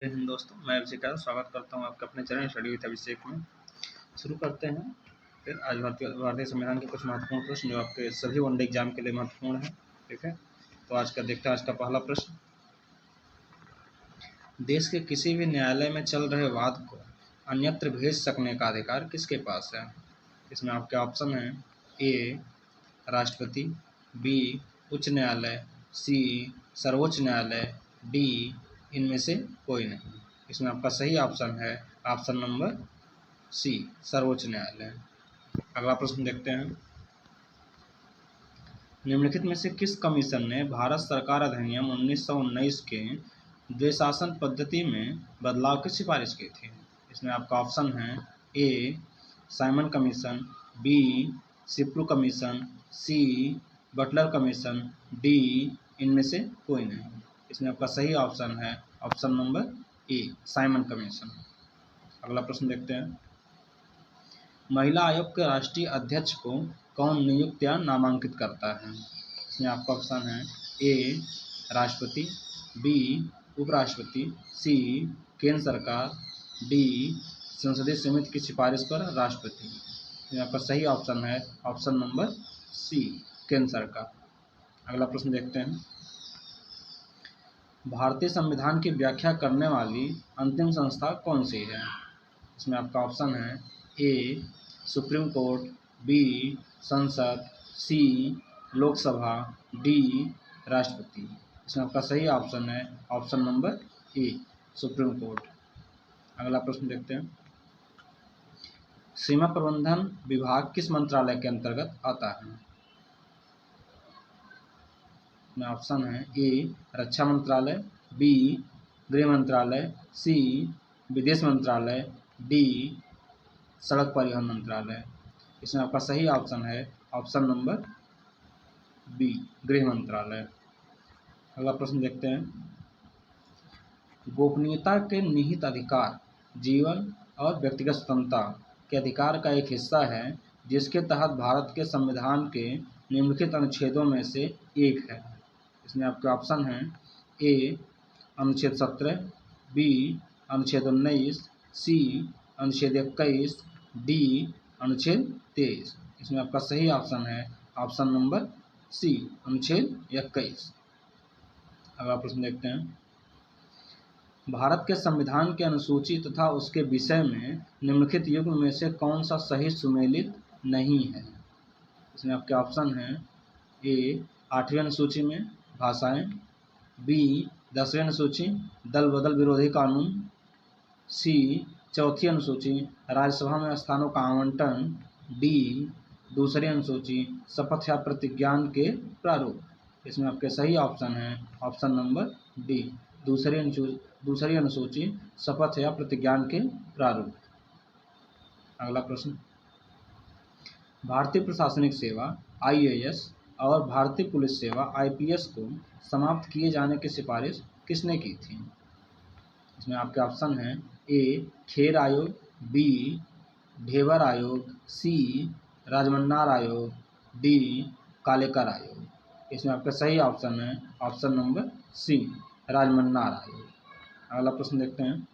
जय हिंद दोस्तों, मैं अभिषेक स्वागत करता हूं आपके अपने चैनल स्टडी विद अभिषेक में। शुरू करते हैं फिर आज भारतीय संविधान के कुछ महत्वपूर्ण प्रश्न जो आपके सभी वनडे एग्जाम के लिए महत्वपूर्ण है। ठीक है, तो देखते हैं आज का पहला प्रश्न। देश के किसी भी न्यायालय में चल रहे वाद को अन्यत्र भेज सकने का अधिकार किसके पास है? इसमें आपके ऑप्शन हैं ए राष्ट्रपति, बी उच्च न्यायालय, सी सर्वोच्च न्यायालय, डी इनमें से कोई नहीं। इसमें आपका सही ऑप्शन है ऑप्शन नंबर सी सर्वोच्च न्यायालय। अगला प्रश्न देखते हैं। निम्नलिखित में से किस कमीशन ने भारत सरकार अधिनियम 1919 के द्विशासन पद्धति में बदलाव की सिफारिश की थी? इसमें आपका ऑप्शन है A Simon commission, B Sapru commission, C Butler commission, D इनमें से कोई नहीं। इसमें आपका सही ऑप्शन है option number A Simon commission. अगला प्रश्न देखते हैं। महिला आयोग के राष्ट्रीय अध्यक्ष को कौन नियुक्त या नामांकित करता है? इसमें आपका ऑप्शन है ए राष्ट्रपति, बी उपराष्ट्रपति, सी केंद्र सरकार, डी संसदीय समिति की सिफारिश पर राष्ट्रपति। इसमें आपका सही ऑप्शन है ऑप्शन नंबर सी केंद्र सरकार। अगला प्रश्न देखते हैं। भारतीय संविधान की व्याख्या करने वाली अंतिम संस्था कौन सी है? इसमें आपका ऑप्शन है ए सुप्रीम कोर्ट, बी संसद, सी लोकसभा, डी राष्ट्रपति। इसमें आपका सही ऑप्शन है option number a supreme court. अगला प्रश्न देखते हैं। सीमा प्रबंधन विभाग किस मंत्रालय के अंतर्गत आता है? इसमें ऑप्शन है ए रक्षा मंत्रालय, बी गृह मंत्रालय, सी विदेश मंत्रालय, डी सड़क परिवहन मंत्रालय। इसमें आपका सही ऑप्शन है ऑप्शन नंबर बी गृह मंत्रालय। अगला प्रश्न देखते हैं। गोपनीयता के निहित अधिकार जीवन और व्यक्तिगत स्वतंत्रता के अधिकार का एक हिस्सा है जिसके तहत भारत के संविधान के निम्नलिखित अनुच्छेदों में से एक है। इसमें आपके ऑप्शन हैं ए अनुच्छेद 17, बी अनुच्छेद 19, सी अनुच्छेद 21, डी अनुच्छेद 23। इसमें आपका सही ऑप्शन है ऑप्शन नंबर सी अनुच्छेद 21। अगला प्रश्न देखते हैं। भारत के संविधान के अनुसूची तथा उसके विषय में निम्नलिखित युग्म में से कौन सा सही सुमेलित नहीं है? इसमें आपके ऑप्शन हैं ए 8वीं अनुसूची में भाषाएं, बी 10वीं अनुसूची दल बदल विरोधी कानून, सी 4थी अनुसूची राज्यसभा में स्थानों का आवंटन, डी 2री अनुसूची शपथ या प्रतिज्ञान के प्रारूप। इसमें आपके सही ऑप्शन है ऑप्शन नंबर डी 2री अनुसूची शपथ या प्रतिज्ञान के प्रारूप। अगला प्रश्न। भारतीय प्रशासनिक सेवा IAS और भारतीय पुलिस सेवा IPS को समाप्त किए जाने की सिफारिश किसने की थी? इसमें आपके ऑप्शन हैं ए खेर आयोग, बी ढेबर आयोग, सी राजमन्नार आयोग, डी कालेकर आयोग। इसमें आपका सही ऑप्शन है ऑप्शन नंबर सी राजमन्नार आयोग। अगला प्रश्न देखते हैं।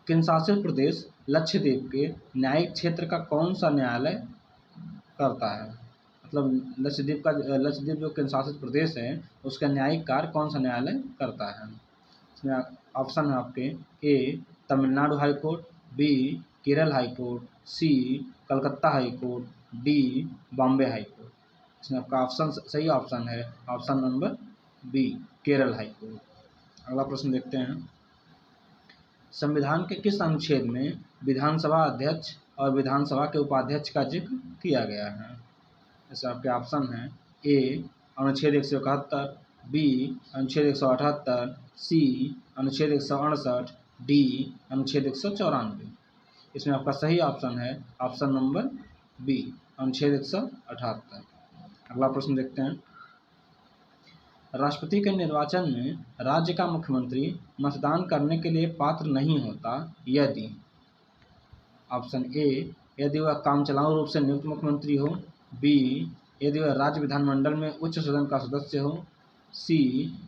केंद्र शासित प्रदेश लक्षद्वीप के न्यायिक क्षेत्र का कौन सा न्यायालय करता है? मतलब लक्षद्वीप जो केंद्र शासित प्रदेश है उसका न्यायिक कार्य कौन सा न्यायालय करता है? इसमें ऑप्शन है आपके A Tamil Nadu high court, B Kerala high court, C Calcutta high court, D Bombay high court. इसमें आपका ऑप्शन सही ऑप्शन है option number B Kerala high court. अगला प्रश्न देखते हैं। संविधान के किस अनुच्छेद में विधानसभा अध्यक्ष और विधानसभा के उपाध्यक्ष का जिक्र किया गया है? जैसे आपके ऑप्शन हैं ए अनुच्छेद 171, बी अनुच्छेद 178, सी अनुच्छेद 168, डी अनुच्छेद 194। इसमें आपका सही ऑप्शन है ऑप्शन नंबर बी अनुच्छेद 178। अगला प्रश्न देखते हैं। राष्ट्रपति के निर्वाचन में राज्य का मुख्यमंत्री मतदान करने के लिए पात्र नहीं होता यदि ऑप्शन ए यदि वह काम चलाऊ रूप से नियुक्त मुख्यमंत्री हो, बी यदि वह राज्य विधानमंडल में उच्च सदन का सदस्य हो, सी,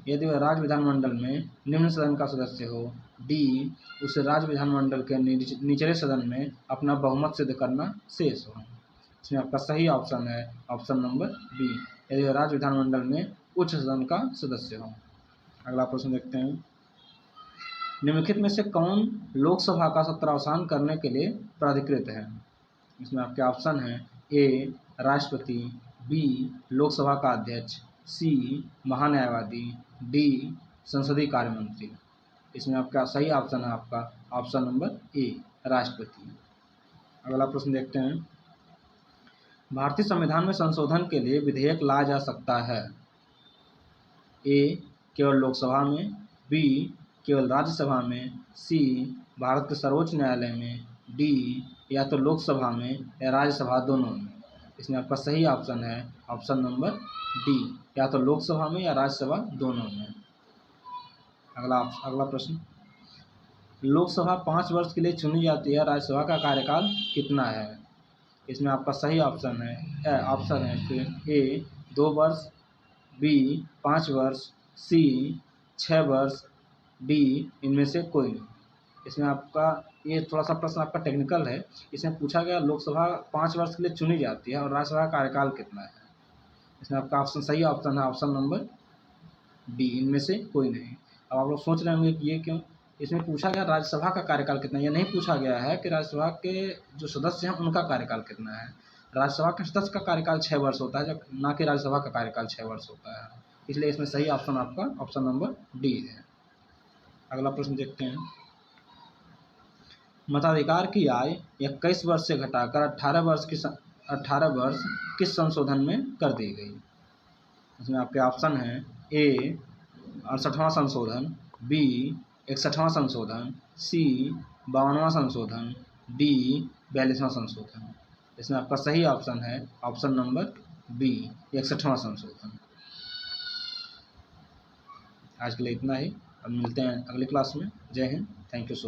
यदि वह राज्य विधानमंडल में निम्न सदन का सदस्य हो। डी, उसे राज्य विधानमंडल के निचले सदन में अपना बहुमत सिद्ध करना शेष हो। इसमें आपका सही ऑप्शन है ऑप्शन नंबर बी, यदि वह राज्य विधानमंडल में उच्च सदन का सदस्य हो। अगला प्रश्न देखते हैं, निम्नलिखित में से कौन लोकसभा का सत्रावसान करने के लिए प्राधिकृत है। इसमें आपके ऑप्शन हैं ए, राष्ट्रपति, बी, लोकसभा का अध्यक्ष, सी, महान्यायवादी, डी, संसदीय कार्य मंत्री। इसमें आपका सही ऑप्शन है आपका ऑप्शन नंबर ए, राष्ट्रपति। अगला प्रश्न देखते हैं, भारतीय संविधान में संशोधन के लिए विधेयक लाया जा सकता है। ए, केवल लोकसभा में, बी, केवल राज्यसभा में, सी, भारत के सर्वोच्च न्यायालय में, डी, या तो लोकसभा में या राज्यसभा दोनों में। इसमें आपका सही ऑप्शन है ऑप्शन नंबर डी, या तो लोकसभा में या राज्यसभा दोनों में। अगला प्रश्न, लोकसभा 5 वर्ष के लिए चुनी जाती है, राज्यसभा का कार्यकाल कितना है। इसमें आपका सही ऑप्शन है फिर ए, 2 वर्ष, बी, 5 वर्ष, सी, 6 वर्ष, डी, इनमें से कोई नहीं। इसमें आपका ये थोड़ा सा प्रश्न आपका टेक्निकल है। इसमें पूछा गया लोकसभा 5 वर्ष के लिए चुनी जाती है और राज्यसभा का कार्यकाल कितना है। इसमें आपका ऑप्शन सही ऑप्शन है ऑप्शन नंबर डी, इनमें से कोई नहीं। अब आप लोग सोच रहे होंगे कि ये क्यों, इसमें पूछा गया राज्यसभा का कार्यकाल कितना है, ये नहीं पूछा गया है कि राज्यसभा के जो सदस्य हैं उनका कार्यकाल कितना है। राज्यसभा के सदस्य का कार्यकाल 6 वर्ष होता है, जब ना कि राज्यसभा का कार्यकाल 6 वर्ष होता है। इसलिए इसमें सही ऑप्शन आपका ऑप्शन नंबर डी है। अगला प्रश्न देखते हैं, मताधिकार की आय 21 वर्ष से घटाकर 18 वर्ष किस संशोधन में कर दी गई। इसमें आपके ऑप्शन हैं ए, 68वां संशोधन, बी, 61वां संशोधन, सी, 52वां संशोधन, डी, 42वां संशोधन। इसमें आपका सही ऑप्शन है ऑप्शन नंबर बी, 61वां संशोधन। आज के लिए इतना ही, अब मिलते हैं अगली क्लास में। जय Hind, thank you so much.